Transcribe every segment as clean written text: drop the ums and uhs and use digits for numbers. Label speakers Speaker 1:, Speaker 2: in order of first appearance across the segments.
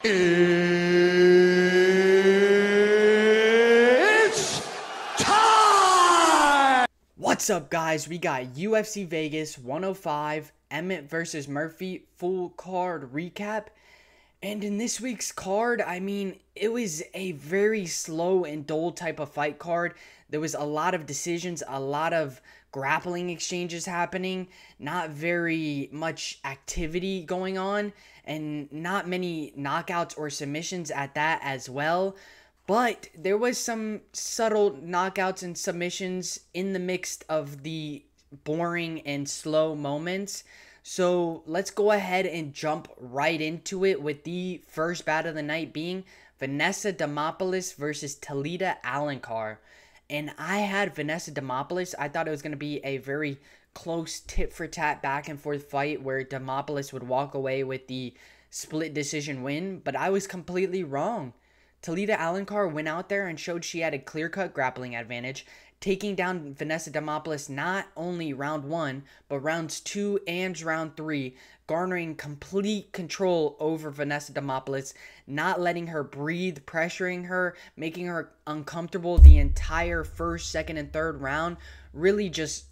Speaker 1: It's time!
Speaker 2: What's up, guys? We got UFC Vegas 105, Emmett vs Murphy full card recap. And in this week's card, I mean, it was a very slow and dull type of fight card. There was a lot of decisions, a lot of grappling exchanges happening, not very much activity going on, and not many knockouts or submissions at that as well. But there was some subtle knockouts and submissions in the mix of the boring and slow moments. So let's go ahead and jump right into it with the first bout of the night being Vanessa Demopoulos versus Talita Alencar. And I had Vanessa Demopoulos. I thought it was going to be a very close tit-for-tat back-and-forth fight where Demopoulos would walk away with the split decision win, but I was completely wrong. Talita Alencar went out there and showed she had a clear-cut grappling advantage, taking down Vanessa Demopoulos not only round 1, but rounds 2 and round 3, garnering complete control over Vanessa Demopoulos, not letting her breathe, pressuring her, making her uncomfortable the entire first, second, and third round, really just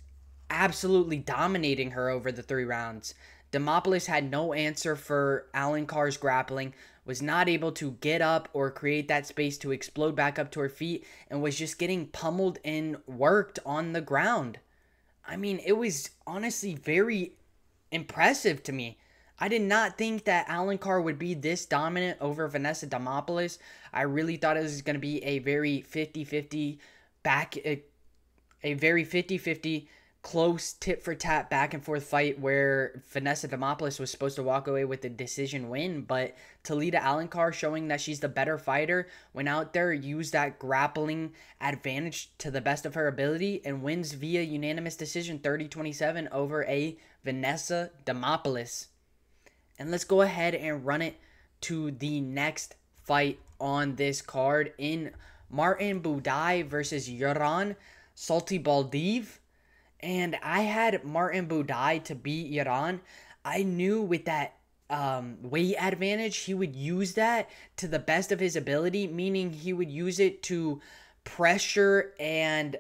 Speaker 2: absolutely dominating her over the 3 rounds. Demopoulos had no answer for Alencar's grappling, was not able to get up or create that space to explode back up to her feet, and was just getting pummeled and worked on the ground. I mean, it was honestly very impressive to me. I did not think that Alencar would be this dominant over Vanessa Demopoulos. I really thought it was going to be a very 50-50 close tit-for-tat back-and-forth fight where Vanessa Demopoulos was supposed to walk away with a decision win, but Talita Alencar, showing that she's the better fighter, went out there, used that grappling advantage to the best of her ability, and wins via unanimous decision 30-27 over a Vanessa Demopoulos. And let's go ahead and run it to the next fight on this card in Martin Buday versus Uran Satybaldiev. And I had Martin Buday to beat Uran. I knew with that weight advantage, he would use that to the best of his ability, meaning he would use it to pressure and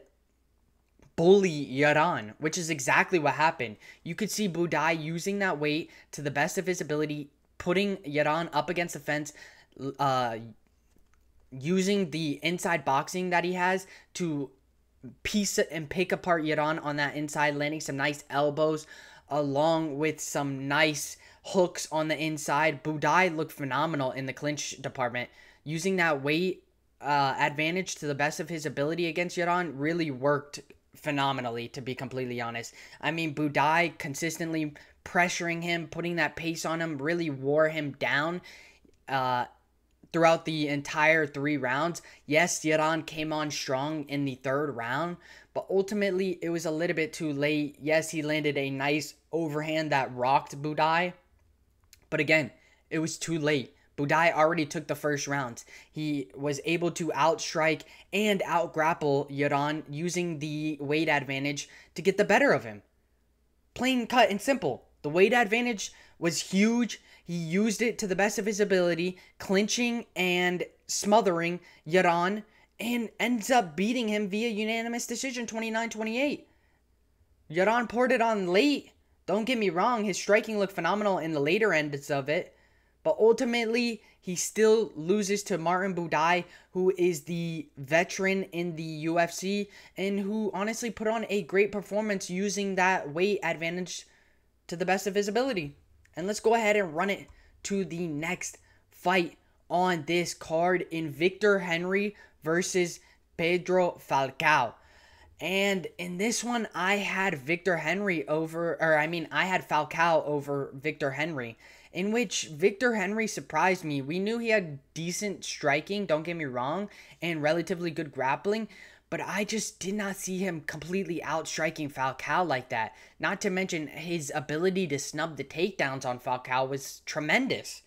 Speaker 2: bully Uran, which is exactly what happened. You could see Buday using that weight to the best of his ability, putting Uran up against the fence, using the inside boxing that he has to piece and pick apart Uran on that inside, landing some nice elbows along with some nice hooks on the inside. Buday looked phenomenal in the clinch department. Using that weight advantage to the best of his ability against Uran really worked phenomenally, to be completely honest. I mean, Buday consistently pressuring him, putting that pace on him, really wore him down throughout the entire 3 rounds. Yes, Uran came on strong in the 3rd round, but ultimately it was a little bit too late. Yes, he landed a nice overhand that rocked Buday, but again, it was too late. Buday already took the first round. He was able to outstrike and outgrapple Uran using the weight advantage to get the better of him. Plain cut and simple. The weight advantage was huge. He used it to the best of his ability, clinching and smothering Uran, and ends up beating him via unanimous decision 29-28. Uran poured it on late. Don't get me wrong, his striking looked phenomenal in the later ends of it, but ultimately he still loses to Martin Buday, who is the veteran in the UFC and who honestly put on a great performance using that weight advantage to the best of his ability. And let's go ahead and run it to the next fight on this card in Victor Henry versus Pedro Falcão. And in this one, I had Falcão over Victor Henry, in which Victor Henry surprised me. We knew he had decent striking, don't get me wrong, and relatively good grappling, but I just did not see him completely outstriking Falcão like that. Not to mention his ability to snub the takedowns on Falcão was tremendous.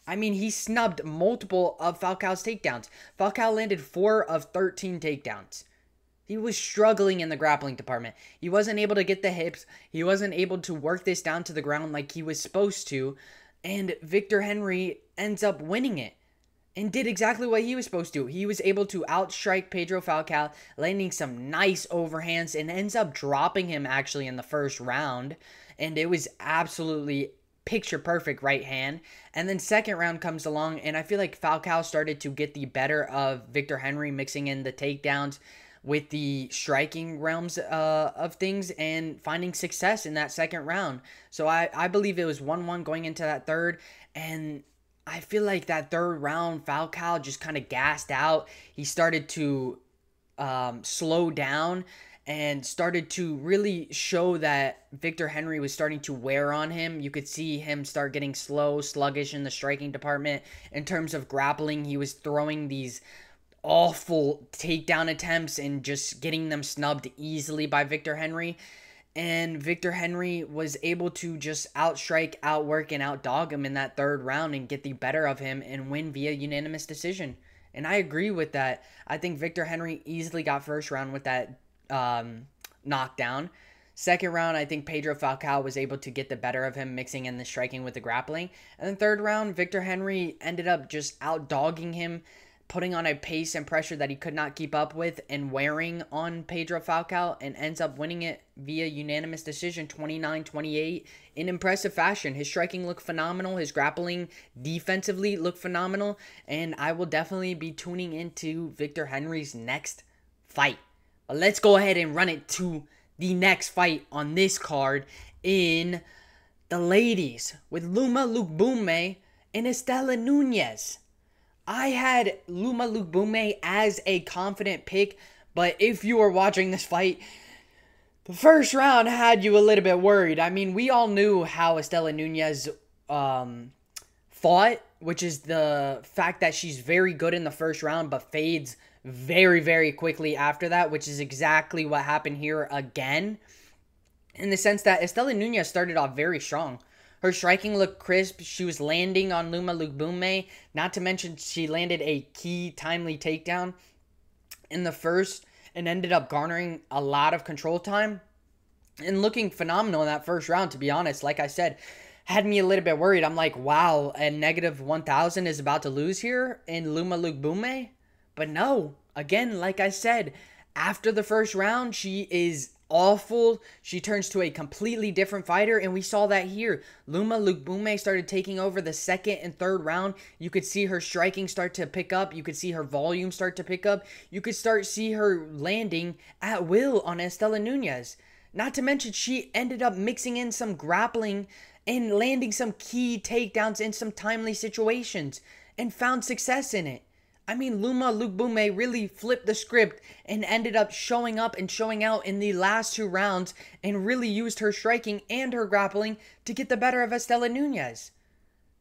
Speaker 2: I mean, he snubbed multiple of Falcao's takedowns. Falcão landed 4 of 13 takedowns. He was struggling in the grappling department. He wasn't able to get the hips. He wasn't able to work this down to the ground like he was supposed to. And Victor Henry ends up winning it. And did exactly what he was supposed to. He was able to outstrike Pedro Falcão, landing some nice overhands, and ends up dropping him actually in the first round. And it was absolutely picture perfect right hand. And then second round comes along, and I feel like Falcão started to get the better of Victor Henry, mixing in the takedowns with the striking realms of things and finding success in that second round. So I believe it was 1-1 going into that third, and I feel like that third round, Falcão just kind of gassed out. He started to slow down and started to really show that Victor Henry was starting to wear on him. You could see him start getting slow, sluggish in the striking department. In terms of grappling, he was throwing these awful takedown attempts and just getting them snubbed easily by Victor Henry. And Victor Henry was able to just outstrike, outwork, and outdog him in that third round and get the better of him and win via unanimous decision. And I agree with that. I think Victor Henry easily got first round with that knockdown. Second round, I think Pedro Falcão was able to get the better of him, mixing in the striking with the grappling. And then third round, Victor Henry ended up just outdogging him, putting on a pace and pressure that he could not keep up with and wearing on Pedro Falcão, and ends up winning it via unanimous decision 29-28 in impressive fashion. His striking looked phenomenal. His grappling defensively looked phenomenal. And I will definitely be tuning into Victor Henry's next fight. But let's go ahead and run it to the next fight on this card in the ladies with Loma Lookboonmee and Istela Nunes. I had Loma Lookboonmee as a confident pick, but if you were watching this fight, the first round had you a little bit worried. I mean, we all knew how Istela Nunes fought, which is the fact that she's very good in the first round, but fades very, very quickly after that, which is exactly what happened here again. In the sense that Istela Nunes started off very strong. Her striking looked crisp. She was landing on Loma Lookboonmee. Not to mention, she landed a key, timely takedown in the first and ended up garnering a lot of control time and looking phenomenal in that first round, to be honest. Like I said, had me a little bit worried. I'm like, wow, a negative 1,000 is about to lose here in Loma Lookboonmee. But no, again, like I said, after the first round, she is awful. She turns to a completely different fighter, and we saw that here. Loma Lookboonmee started taking over the second and third round. You could see her striking start to pick up. You could see her volume start to pick up. You could see her landing at will on Istela Nunes. Not to mention, she ended up mixing in some grappling and landing some key takedowns in some timely situations and found success in it. I mean, Loma Lookboonmee really flipped the script and ended up showing up and showing out in the last two rounds and really used her striking and her grappling to get the better of Istela Nunes.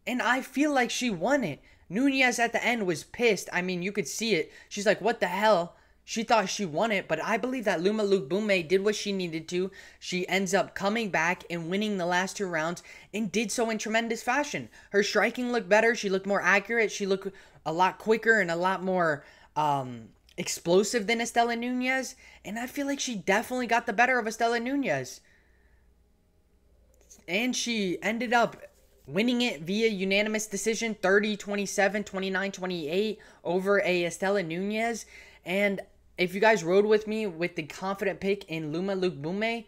Speaker 2: And I feel like she won it. Nunes at the end was pissed. I mean, you could see it. She's like, what the hell? She thought she won it, but I believe that Loma Lookboonmee did what she needed to. She ends up coming back and winning the last two rounds and did so in tremendous fashion. Her striking looked better. She looked more accurate. She looked a lot quicker and a lot more explosive than Istela Nunes. And I feel like she definitely got the better of Istela Nunes. And she ended up winning it via unanimous decision, 30-27, 29-28 over a Istela Nunes. And if you guys rode with me with the confident pick in Loma Lookboonmee,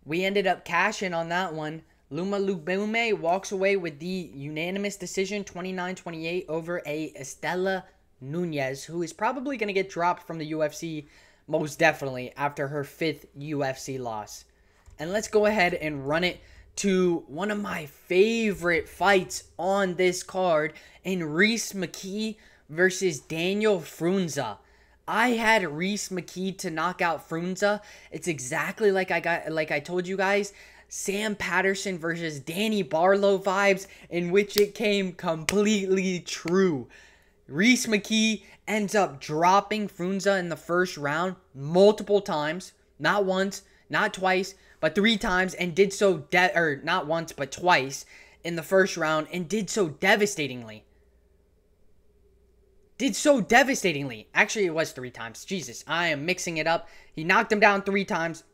Speaker 2: we ended up cashing on that one. Loma Lookboonmee walks away with the unanimous decision, 29-28 over a Istela Nunes, who is probably going to get dropped from the UFC, most definitely, after her 5th UFC loss. And let's go ahead and run it to one of my favorite fights on this card in Rhys McKee versus Daniel Frunza. I had Rhys McKee to knock out Frunza. It's exactly like I told you guys, Sam Patterson versus Danny Barlow vibes, in which it came completely true. Rhys McKee ends up dropping Frunza in the first round multiple times, not once, not twice, but 3 times, and did so not once but twice in the first round, and did so devastatingly. Actually, it was 3 times. Jesus, I am mixing it up. He knocked him down 3 times.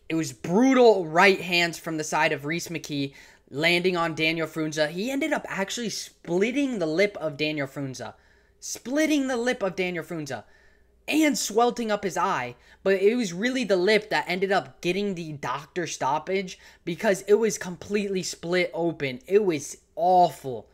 Speaker 2: It was brutal right hands from the side of Rhys McKee. landing on Daniel Frunza. He ended up actually splitting the lip of Daniel Frunza. Splitting the lip of Daniel Frunza. And swelting up his eye. But it was really the lip that ended up getting the doctor stoppage because it was completely split open. It was awful.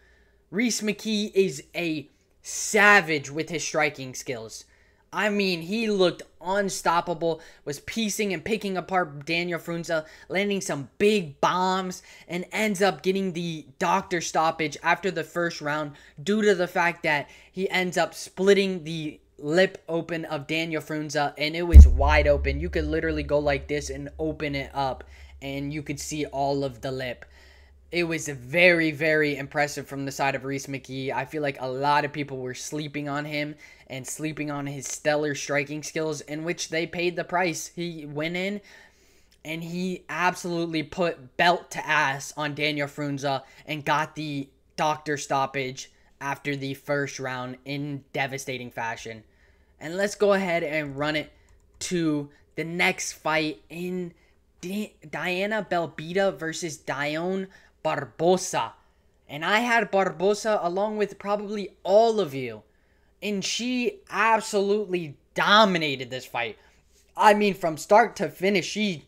Speaker 2: Rhys McKee is a savage with his striking skills. I mean, he looked unstoppable, was piecing and picking apart Daniel Frunza, landing some big bombs, and ends up getting the doctor stoppage after the first round due to the fact that he ends up splitting the lip open of Daniel Frunza, and it was wide open. You could literally go like this and open it up, and you could see all of the lip. It was very, very impressive from the side of Rhys McKee. I feel like a lot of people were sleeping on him and sleeping on his stellar striking skills, in which they paid the price. He went in and he absolutely put belt to ass on Daniel Frunza and got the doctor stoppage after the first round in devastating fashion. And let's go ahead and run it to the next fight in Satybaldiev versus Dione Barbosa. And I had Barbosa along with probably all of you. And she absolutely dominated this fight. I mean, from start to finish, she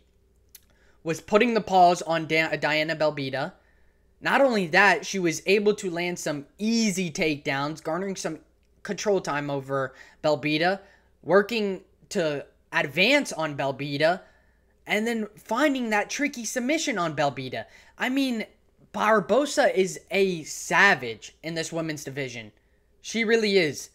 Speaker 2: was putting the paws on Satybaldiev. Not only that, she was able to land some easy takedowns, garnering some control time over Balbita, working to advance on Balbita, and then finding that tricky submission on Balbita. I mean, Barbosa is a savage in this women's division. She really is.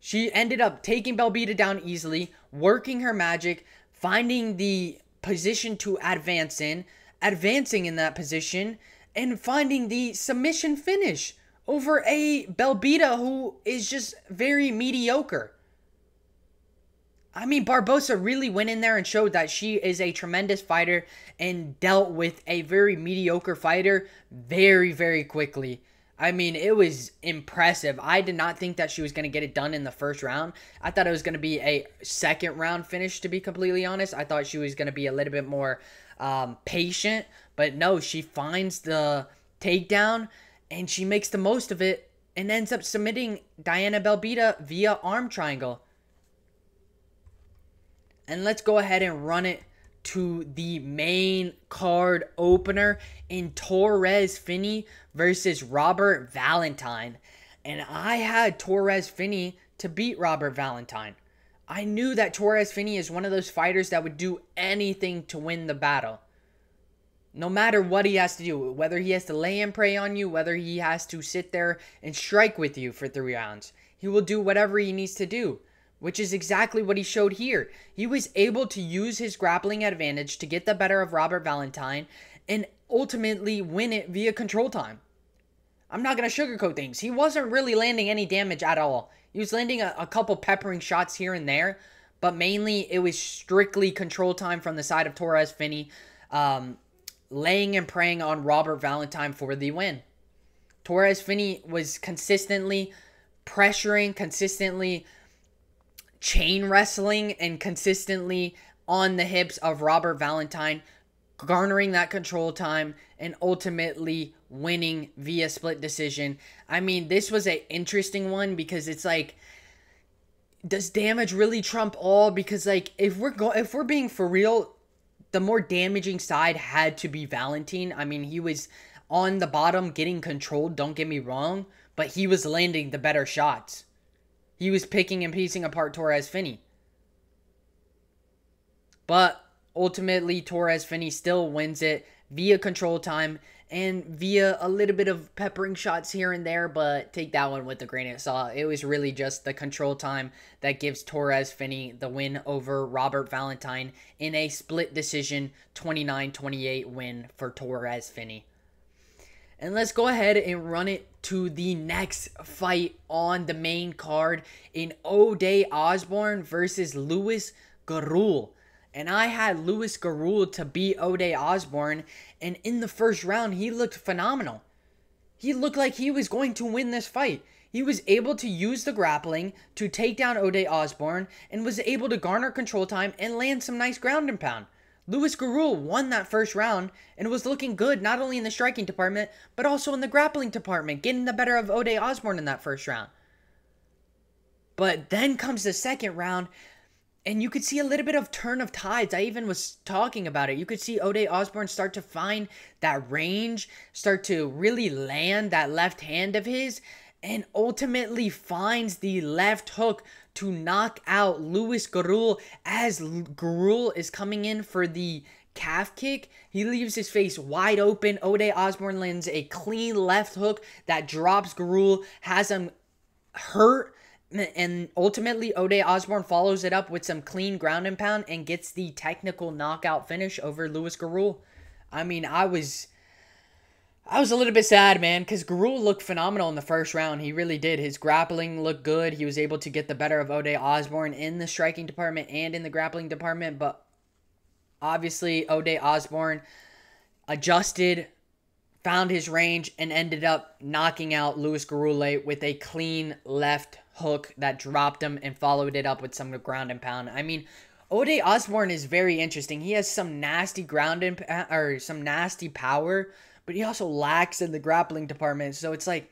Speaker 2: She ended up taking Balbita down easily, working her magic, finding the position to advance in, advancing in that position, and finding the submission finish over a Balbita who is just very mediocre. I mean, Barbosa really went in there and showed that she is a tremendous fighter and dealt with a very mediocre fighter very, very quickly. I mean, it was impressive. I did not think that she was going to get it done in the first round. I thought it was going to be a second round finish, to be completely honest. I thought she was going to be a little bit more patient. But no, she finds the takedown and she makes the most of it and ends up submitting Satybaldiev via arm triangle. And let's go ahead and run it to the main card opener in Torres Finney versus Robert Valentine. And I had Torres Finney to beat Robert Valentine. I knew that Torres Finney is one of those fighters that would do anything to win the battle. No matter what he has to do, whether he has to lay and pray on you, whether he has to sit there and strike with you for 3 rounds, he will do whatever he needs to do, which is exactly what he showed here. He was able to use his grappling advantage to get the better of Robert Valentine and ultimately win it via control time. I'm not going to sugarcoat things. He wasn't really landing any damage at all. He was landing a couple peppering shots here and there, but mainly it was strictly control time from the side of Torres Finney, laying and praying on Robert Valentine for the win. Torres Finney was consistently pressuring, consistently chain wrestling, and consistently on the hips of Robert Valentine, garnering that control time and ultimately winning via split decision. I mean, this was an interesting one because it's like, does damage really trump all? Because like, if we're being for real, the more damaging side had to be Valentine. I mean, he was on the bottom getting controlled, don't get me wrong, but he was landing the better shots. He was picking and piecing apart Torres Finney. But ultimately, Torres Finney still wins it via control time and via a little bit of peppering shots here and there, but take that one with a grain of salt. It was really just the control time that gives Torres Finney the win over Robert Valentine in a split decision 29-28 win for Torres Finney. And let's go ahead and run it to the next fight on the main card in Buday Osbourne versus Gurule. And I had Gurule to beat Buday Osbourne, and in the first round, he looked phenomenal. He looked like he was going to win this fight. He was able to use the grappling to take down Buday Osbourne and was able to garner control time and land some nice ground and pound. Louis Gurule won that first round and was looking good not only in the striking department, but also in the grappling department, getting the better of Buday Osbourne in that first round. But then comes the second round, and you could see a little bit of turn of tides. I even was talking about it. You could see Buday Osbourne start to find that range, start to really land that left hand of his, and ultimately finds the left hook to knock out Louis Gurule as Gurule is coming in for the calf kick. He leaves his face wide open. Buday Osbourne lands a clean left hook that drops Gurule, has him hurt. And ultimately, Buday Osbourne follows it up with some clean ground and pound and gets the technical knockout finish over Louis Gurule. I mean, I was a little bit sad, man, because Gurule looked phenomenal in the first round. He really did. His grappling looked good. He was able to get the better of Buday Osbourne in the striking department and in the grappling department. But obviously, Buday Osbourne adjusted, found his range, and ended up knocking out Louis Gurule with a clean left hook that dropped him and followed it up with some ground and pound. I mean, Buday Osbourne is very interesting. He has some nasty ground and or some nasty power, but he also lacks in the grappling department. So it's like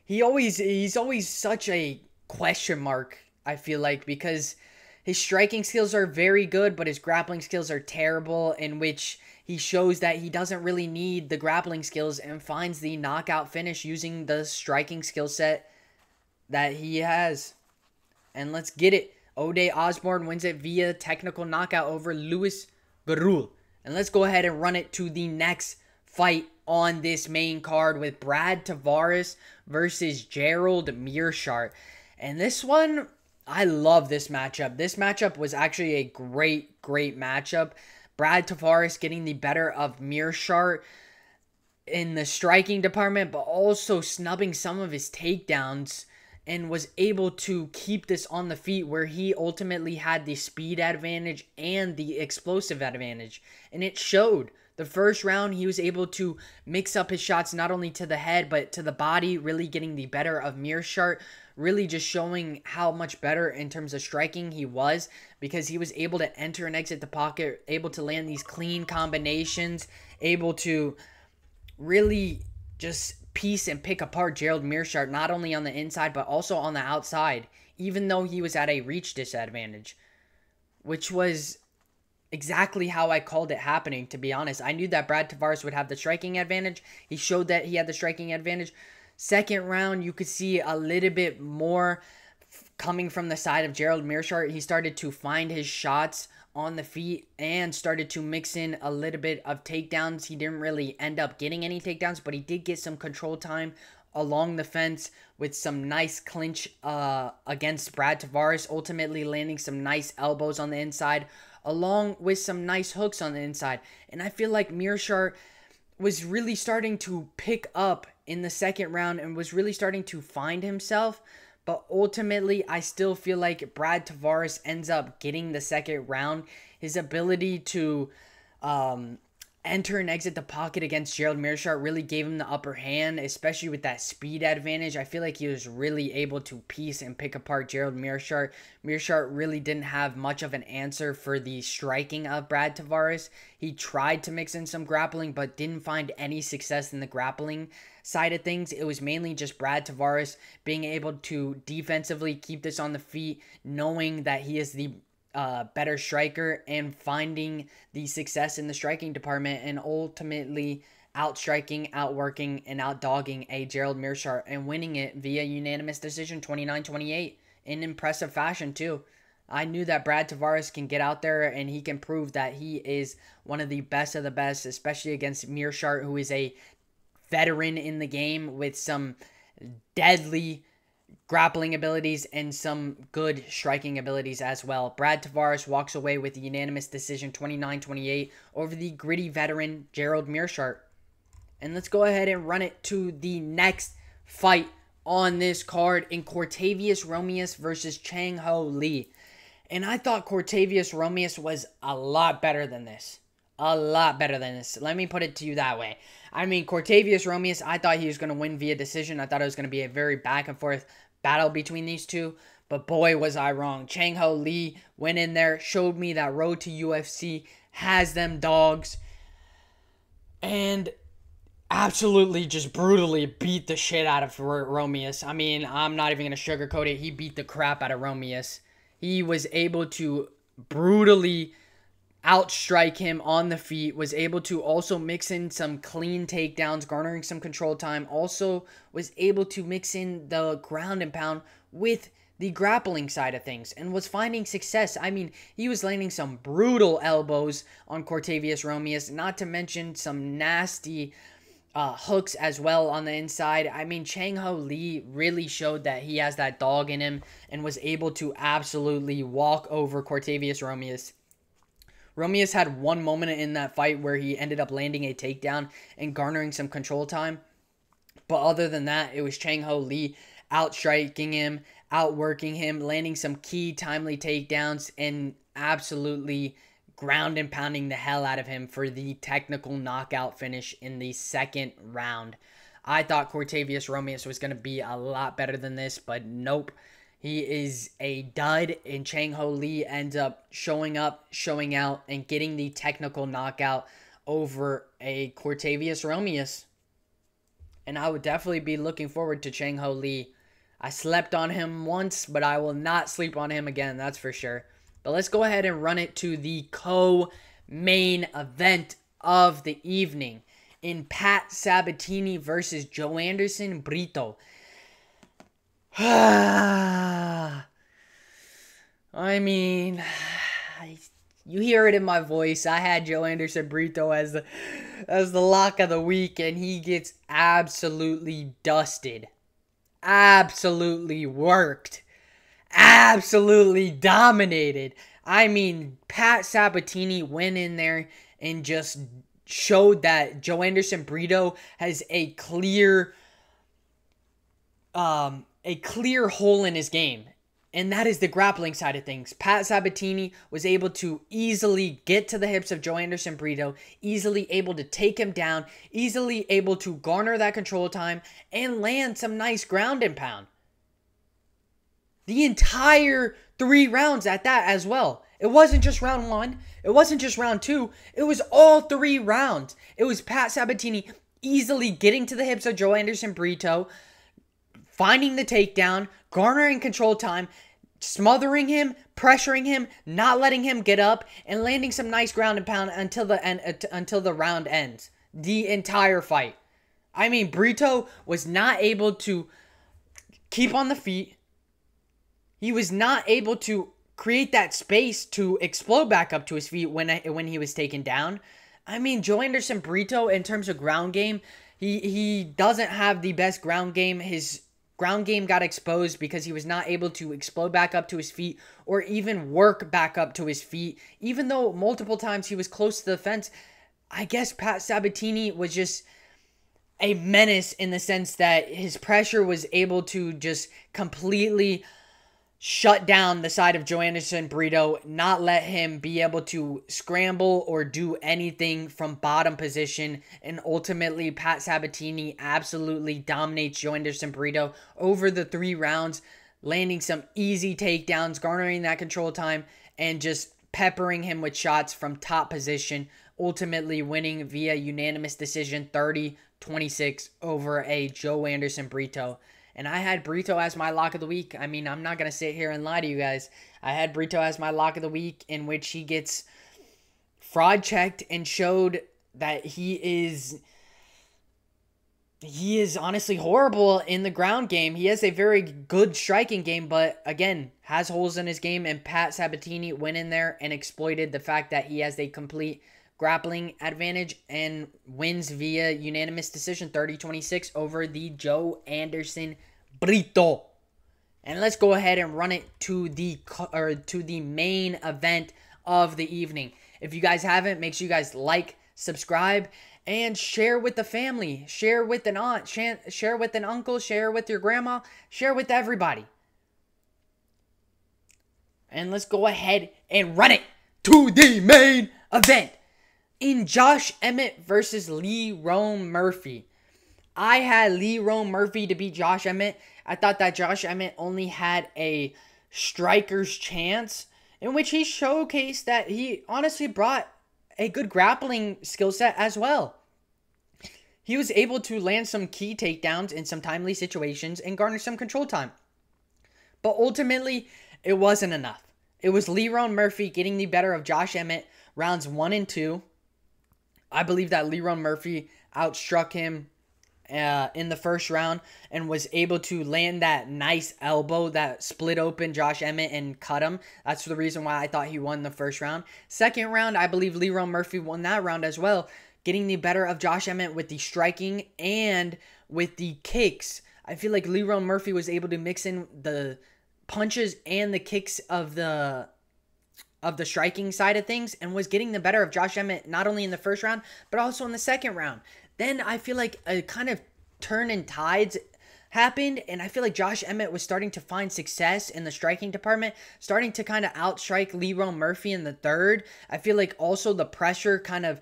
Speaker 2: he's always such a question mark, I feel like, because his striking skills are very good, but his grappling skills are terrible, in which he shows that he doesn't really need the grappling skills and finds the knockout finish using the striking skill set that he has. And let's get it. Buday Osbourne wins it via technical knockout over Louis Gurule. And let's go ahead and run it to the next fight on this main card with Brad Tavares versus Gerald Meerschaert. And this one, I love this matchup. This matchup was actually a great matchup. Brad Tavares getting the better of Meerschaert in the striking department, but also snubbing some of his takedowns, and was able to keep this on the feet, where he ultimately had the speed advantage and the explosive advantage. And it showed. The first round, he was able to mix up his shots not only to the head, but to the body, really getting the better of Meerschaert, really just showing how much better in terms of striking he was, because he was able to enter and exit the pocket, able to land these clean combinations, able to really just piece and pick apart Gerald Meerschaert, not only on the inside, but also on the outside, even though he was at a reach disadvantage, which was exactly how I called it happening, to be honest. I knew that Brad Tavares would have the striking advantage. He showed that he had the striking advantage. Second round, you could see a little bit more coming from the side of Gerald Meerschaert. He started to find his shots on the feet and started to mix in a little bit of takedowns. He didn't really end up getting any takedowns, but he did get some control time along the fence with some nice clinch against Brad Tavares, ultimately landing some nice elbows on the inside, along with some nice hooks on the inside. And I feel like Meerschaert was really starting to pick up in the second round and was really starting to find himself. But ultimately, I still feel like Brad Tavares ends up getting the second round. His ability to enter and exit the pocket against Gerald Meerschaert really gave him the upper hand, especially with that speed advantage. I feel like he was really able to piece and pick apart Gerald Meerschaert. Meerschaert really didn't have much of an answer for the striking of Brad Tavares. He tried to mix in some grappling, but didn't find any success in the grappling side of things. It was mainly just Brad Tavares being able to defensively keep this on the feet, knowing that he is the better striker, and finding the success in the striking department, and ultimately outstriking, outworking, and outdogging a Gerald Meerschaert and winning it via unanimous decision 29-28 in impressive fashion too. I knew that Brad Tavares can get out there and he can prove that he is one of the best, especially against Meerschaert, who is a veteran in the game with some deadly grappling abilities and some good striking abilities as well. Brad Tavares walks away with the unanimous decision 29-28 over the gritty veteran Gerald Meerschaert. And let's go ahead and run it to the next fight on this card in Cortavious Romious versus Chang Lee. And I thought Cortavious Romious was a lot better than this. A lot better than this. Let me put it to you that way. I mean, Cortavious Romious, I thought he was going to win via decision. I thought it was going to be a very back and forth battle between these two, but boy was I wrong. Chang Lee went in there, showed me that road to UFC has them dogs, and absolutely just brutally beat the shit out of Romious. I mean, I'm not even going to sugarcoat it. He beat the crap out of Romious. He was able to brutally outstrike him on the feet, was able to also mix in some clean takedowns, garnering some control time, also was able to mix in the ground and pound with the grappling side of things, and was finding success. I mean, he was landing some brutal elbows on Cortavious Romious, not to mention some nasty hooks as well on the inside. I mean, Chang Ho Lee really showed that he has that dog in him and was able to absolutely walk over Cortavious Romious. Romious had one moment in that fight where he ended up landing a takedown and garnering some control time. But other than that, it was Chang Ho Lee outstriking him, outworking him, landing some key timely takedowns, and absolutely ground and pounding the hell out of him for the technical knockout finish in the second round. I thought Cortavious Romious was going to be a lot better than this, but nope. He is a dud, and Chang Ho Lee ends up, showing out, and getting the technical knockout over a Cortavious Romious. And I would definitely be looking forward to Chang Ho Lee. I slept on him once, but I will not sleep on him again, that's for sure. But let's go ahead and run it to the co-main event of the evening in Pat Sabatini versus Joanderson Brito. I mean, you hear it in my voice. I had Joanderson Brito as the lock of the week, and he gets absolutely dusted. Absolutely worked. Absolutely dominated. I mean, Pat Sabatini went in there and just showed that Joanderson Brito has a clear hole in his game, and that is the grappling side of things. Pat Sabatini was able to easily get to the hips of Joanderson Brito, easily able to take him down, easily able to garner that control time, and land some nice ground and pound. The entire 3 rounds at that as well. It wasn't just round 1. It wasn't just round 2. It was all 3 rounds. It was Pat Sabatini easily getting to the hips of Joanderson Brito, finding the takedown, garnering control time, smothering him, pressuring him, not letting him get up, and landing some nice ground and pound until the round ends. The entire fight. I mean, Brito was not able to keep on the feet. He was not able to create that space to explode back up to his feet when he was taken down. I mean, Joanderson Brito, in terms of ground game, he doesn't have the best ground game. His ground game got exposed because he was not able to explode back up to his feet or even work back up to his feet. Even though multiple times he was close to the fence, I guess Pat Sabatini was just a menace in the sense that his pressure was able to just completely shut down the side of Joanderson Brito, not let him be able to scramble or do anything from bottom position, and ultimately Pat Sabatini absolutely dominates Joanderson Brito over the 3 rounds, landing some easy takedowns, garnering that control time, and just peppering him with shots from top position, ultimately winning via unanimous decision 30-26 over a Joanderson Brito. And I had Brito as my lock of the week. I mean, I'm not going to sit here and lie to you guys. I had Brito as my lock of the week, in which he gets fraud checked and showed that he is honestly horrible in the ground game. He has a very good striking game, but again, has holes in his game. And Pat Sabatini went in there and exploited the fact that he has a complete grappling advantage and wins via unanimous decision 30-26 over the Joanderson Brito. And let's go ahead and run it to the main event of the evening. If you guys haven't, make sure you guys like, subscribe, and share with the family. Share with an aunt, share with an uncle, share with your grandma, share with everybody. And let's go ahead and run it to the main event. In Josh Emmett versus Lerone Murphy. I had Lerone Murphy to beat Josh Emmett. I thought that Josh Emmett only had a striker's chance, in which he showcased that he honestly brought a good grappling skill set as well. He was able to land some key takedowns in some timely situations and garner some control time. But ultimately, it wasn't enough. It was Lerone Murphy getting the better of Josh Emmett rounds 1 and 2. I believe that Lerone Murphy outstruck him in the first round and was able to land that nice elbow that split open Josh Emmett and cut him. That's the reason why I thought he won the first round. Second round, I believe Lerone Murphy won that round as well, getting the better of Josh Emmett with the striking and with the kicks. I feel like Lerone Murphy was able to mix in the punches and the kicks of the striking side of things and was getting the better of Josh Emmett not only in the first round but also in the second round. Then I feel like a kind of turn in tides happened, and I feel like Josh Emmett was starting to find success in the striking department, starting to kind of outstrike Lerone Murphy in the third. I feel like also the pressure kind of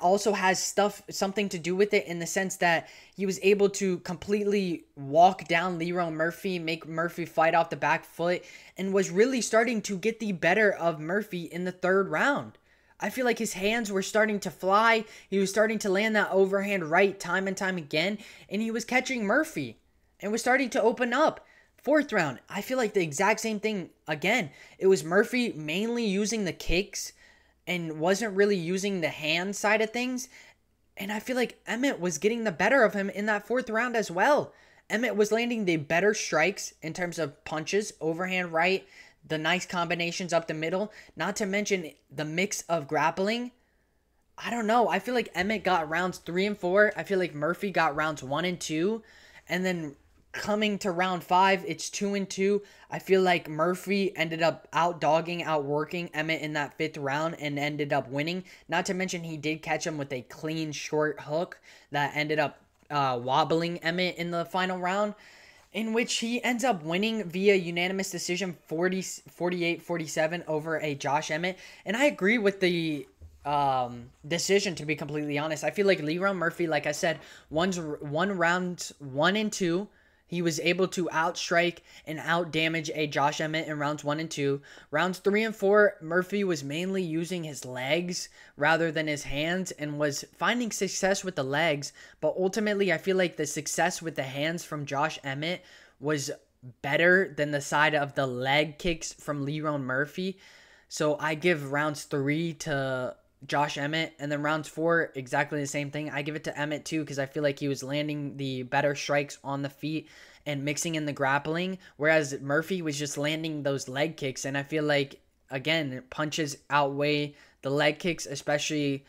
Speaker 2: also has something to do with it, in the sense that he was able to completely walk down Lerone Murphy, make Murphy fight off the back foot, and was really starting to get the better of Murphy in the third round. I feel like his hands were starting to fly. He was starting to land that overhand right time and time again, and he was catching Murphy and was starting to open up. Fourth round, I feel like the exact same thing again. It was Murphy mainly using the kicks and wasn't really using the hand side of things. And I feel like Emmett was getting the better of him in that fourth round as well. Emmett was landing the better strikes in terms of punches, overhand right, the nice combinations up the middle, not to mention the mix of grappling. I don't know. I feel like Emmett got rounds 3 and 4. I feel like Murphy got rounds 1 and 2. And then coming to round 5, it's 2 and 2. I feel like Murphy ended up outworking Emmett in that 5th round and ended up winning. Not to mention he did catch him with a clean short hook that ended up wobbling Emmett in the final round, in which he ends up winning via unanimous decision 48-47 over a Josh Emmett. And I agree with the decision, to be completely honest. I feel like Lerone Murphy, like I said, won rounds 1 and 2. He was able to outstrike and outdamage a Josh Emmett in rounds 1 and 2. Rounds 3 and 4, Murphy was mainly using his legs rather than his hands and was finding success with the legs. But ultimately, I feel like the success with the hands from Josh Emmett was better than the side of the leg kicks from Lerone Murphy. So I give rounds 3 to Josh Emmett, and then rounds 4, exactly the same thing. I give it to Emmett too, because I feel like he was landing the better strikes on the feet and mixing in the grappling, whereas Murphy was just landing those leg kicks. And I feel like, again, punches outweigh the leg kicks, especially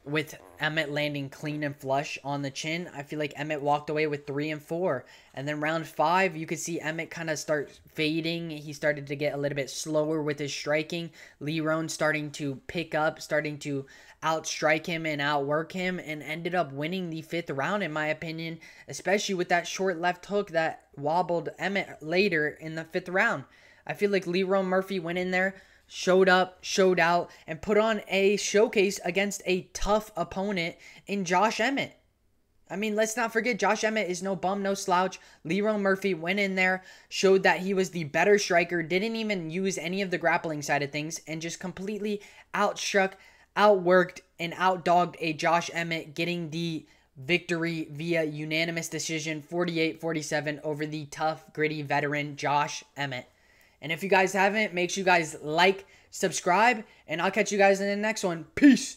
Speaker 2: with Emmett landing clean and flush on the chin. I feel like Emmett walked away with 3 and 4. And then round 5, you could see Emmett kind of start fading. He started to get a little bit slower with his striking. Lerone starting to pick up, starting to outstrike him and outwork him, and ended up winning the 5th round, in my opinion, especially with that short left hook that wobbled Emmett later in the 5th round. I feel like Lerone Murphy went in there, showed up, showed out, and put on a showcase against a tough opponent in Josh Emmett. I mean, let's not forget, Josh Emmett is no bum, no slouch. Lerone Murphy went in there, showed that he was the better striker, didn't even use any of the grappling side of things, and just completely outstruck, outworked, and outdogged a Josh Emmett, getting the victory via unanimous decision 48-47 over the tough, gritty veteran Josh Emmett. And if you guys haven't, make sure you guys like, subscribe, and I'll catch you guys in the next one. Peace.